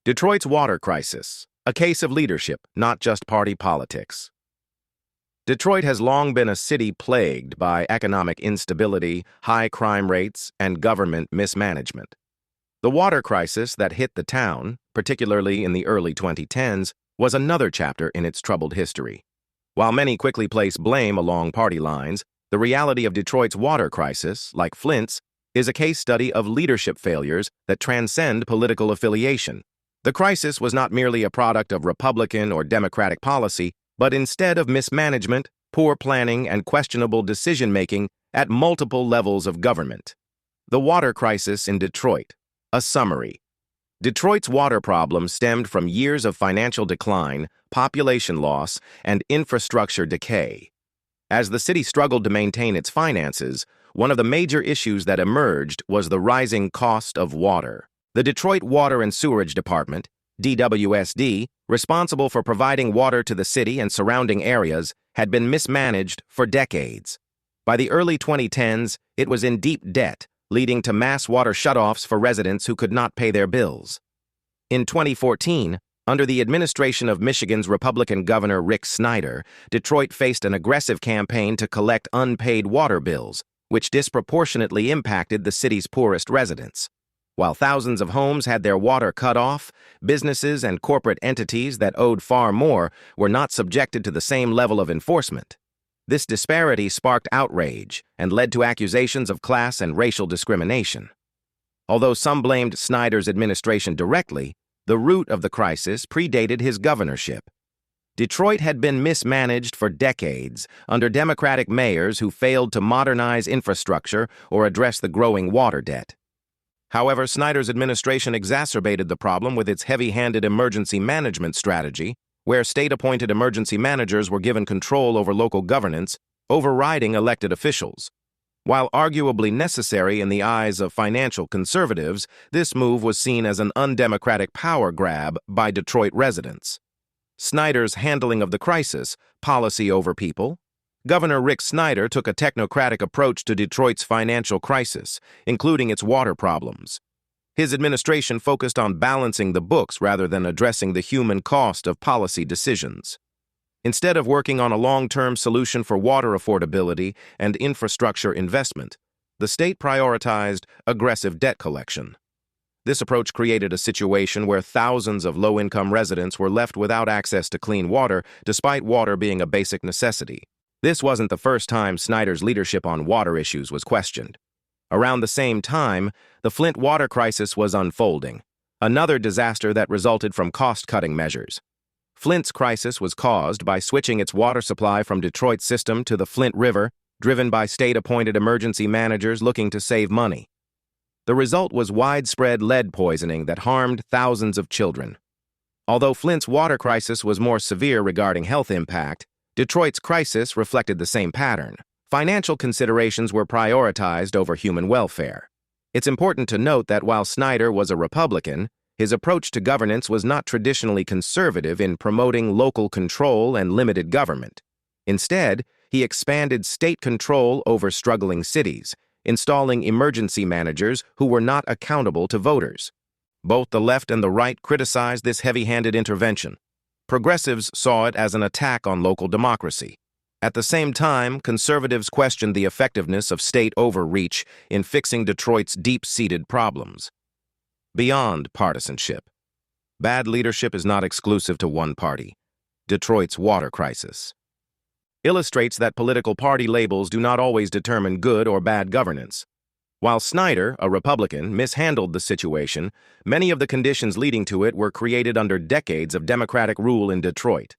Detroit's water crisis, a case of leadership, not just party politics. Detroit has long been a city plagued by economic instability, high crime rates, and government mismanagement. The water crisis that hit the town, particularly in the early 2010s, was another chapter in its troubled history. While many quickly place blame along party lines, the reality of Detroit's water crisis, like Flint's, is a case study of leadership failures that transcend political affiliation. The crisis was not merely a product of Republican or Democratic policy, but instead of mismanagement, poor planning, and questionable decision-making at multiple levels of government. The water crisis in Detroit. A summary. Detroit's water problem stemmed from years of financial decline, population loss, and infrastructure decay. As the city struggled to maintain its finances, one of the major issues that emerged was the rising cost of water. The Detroit Water and Sewerage Department, DWSD, responsible for providing water to the city and surrounding areas, had been mismanaged for decades. By the early 2010s, it was in deep debt, leading to mass water shutoffs for residents who could not pay their bills. In 2014, under the administration of Michigan's Republican Governor Rick Snyder, Detroit faced an aggressive campaign to collect unpaid water bills, which disproportionately impacted the city's poorest residents. While thousands of homes had their water cut off, businesses and corporate entities that owed far more were not subjected to the same level of enforcement. This disparity sparked outrage and led to accusations of class and racial discrimination. Although some blamed Snyder's administration directly, the root of the crisis predated his governorship. Detroit had been mismanaged for decades under Democratic mayors who failed to modernize infrastructure or address the growing water debt. However, Snyder's administration exacerbated the problem with its heavy-handed emergency management strategy, where state-appointed emergency managers were given control over local governance, overriding elected officials. While arguably necessary in the eyes of financial conservatives, this move was seen as an undemocratic power grab by Detroit residents. Snyder's handling of the crisis, policy over people. Governor Rick Snyder took a technocratic approach to Detroit's financial crisis, including its water problems. His administration focused on balancing the books rather than addressing the human cost of policy decisions. Instead of working on a long-term solution for water affordability and infrastructure investment, the state prioritized aggressive debt collection. This approach created a situation where thousands of low-income residents were left without access to clean water, despite water being a basic necessity. This wasn't the first time Snyder's leadership on water issues was questioned. Around the same time, the Flint water crisis was unfolding, another disaster that resulted from cost-cutting measures. Flint's crisis was caused by switching its water supply from Detroit's system to the Flint River, driven by state-appointed emergency managers looking to save money. The result was widespread lead poisoning that harmed thousands of children. Although Flint's water crisis was more severe regarding health impact, Detroit's crisis reflected the same pattern. Financial considerations were prioritized over human welfare. It's important to note that while Snyder was a Republican, his approach to governance was not traditionally conservative in promoting local control and limited government. Instead, he expanded state control over struggling cities, installing emergency managers who were not accountable to voters. Both the left and the right criticized this heavy-handed intervention. Progressives saw it as an attack on local democracy. At the same time, conservatives questioned the effectiveness of state overreach in fixing Detroit's deep-seated problems. Beyond partisanship. Bad leadership is not exclusive to one party. Detroit's water crisis illustrates that political party labels do not always determine good or bad governance. While Snyder, a Republican, mishandled the situation, many of the conditions leading to it were created under decades of Democratic rule in Detroit.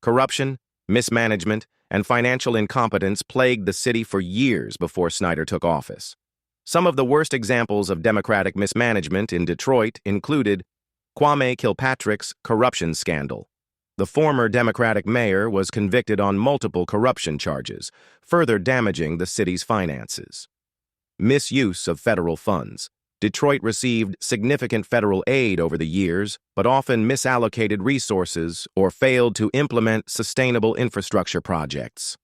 Corruption, mismanagement, and financial incompetence plagued the city for years before Snyder took office. Some of the worst examples of Democratic mismanagement in Detroit included Kwame Kilpatrick's corruption scandal. The former Democratic mayor was convicted on multiple corruption charges, further damaging the city's finances. Misuse of federal funds. Detroit received significant federal aid over the years, but often misallocated resources or failed to implement sustainable infrastructure projects.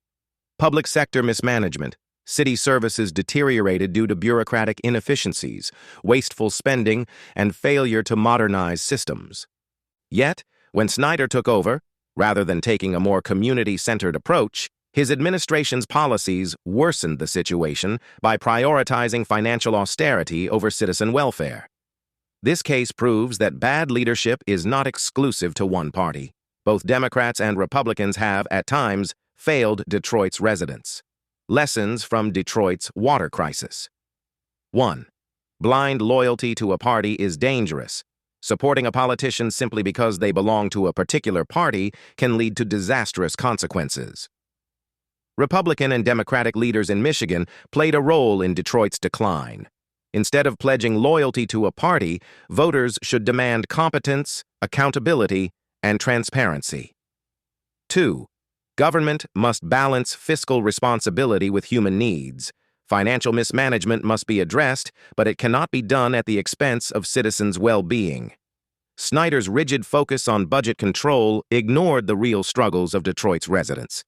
Public sector mismanagement. City services deteriorated due to bureaucratic inefficiencies, wasteful spending, and failure to modernize systems. Yet, when Snyder took over, rather than taking a more community-centered approach, his administration's policies worsened the situation by prioritizing financial austerity over citizen welfare. This case proves that bad leadership is not exclusive to one party. Both Democrats and Republicans have, at times, failed Detroit's residents. Lessons from Detroit's water crisis. 1. Blind loyalty to a party is dangerous. Supporting a politician simply because they belong to a particular party can lead to disastrous consequences. Republican and Democratic leaders in Michigan played a role in Detroit's decline. Instead of pledging loyalty to a party, voters should demand competence, accountability, and transparency. 2. Government must balance fiscal responsibility with human needs. Financial mismanagement must be addressed, but it cannot be done at the expense of citizens' well-being. Snyder's rigid focus on budget control ignored the real struggles of Detroit's residents.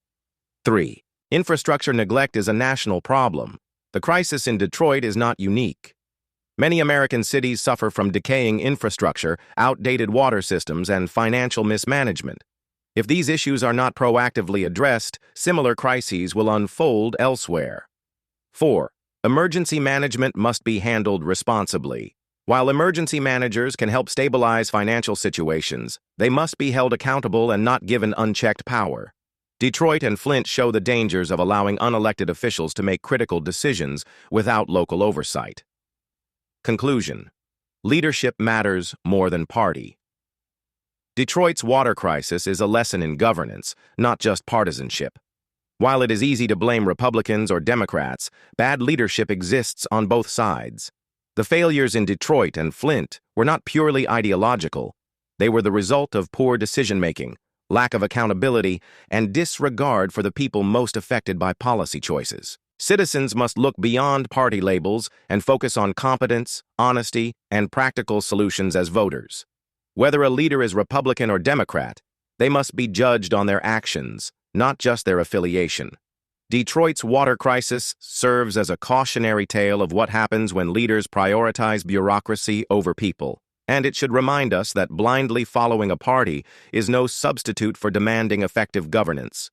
3. Infrastructure neglect is a national problem. The crisis in Detroit is not unique. Many American cities suffer from decaying infrastructure, outdated water systems, and financial mismanagement. If these issues are not proactively addressed, similar crises will unfold elsewhere. 4. Emergency management must be handled responsibly. While emergency managers can help stabilize financial situations, they must be held accountable and not given unchecked power. Detroit and Flint show the dangers of allowing unelected officials to make critical decisions without local oversight. Conclusion. Leadership matters more than party. Detroit's water crisis is a lesson in governance, not just partisanship. While it is easy to blame Republicans or Democrats, bad leadership exists on both sides. The failures in Detroit and Flint were not purely ideological. They were the result of poor decision-making, lack of accountability, and disregard for the people most affected by policy choices. Citizens must look beyond party labels and focus on competence, honesty, and practical solutions as voters. Whether a leader is Republican or Democrat, they must be judged on their actions, not just their affiliation. Detroit's water crisis serves as a cautionary tale of what happens when leaders prioritize bureaucracy over people, and it should remind us that blindly following a party is no substitute for demanding effective governance.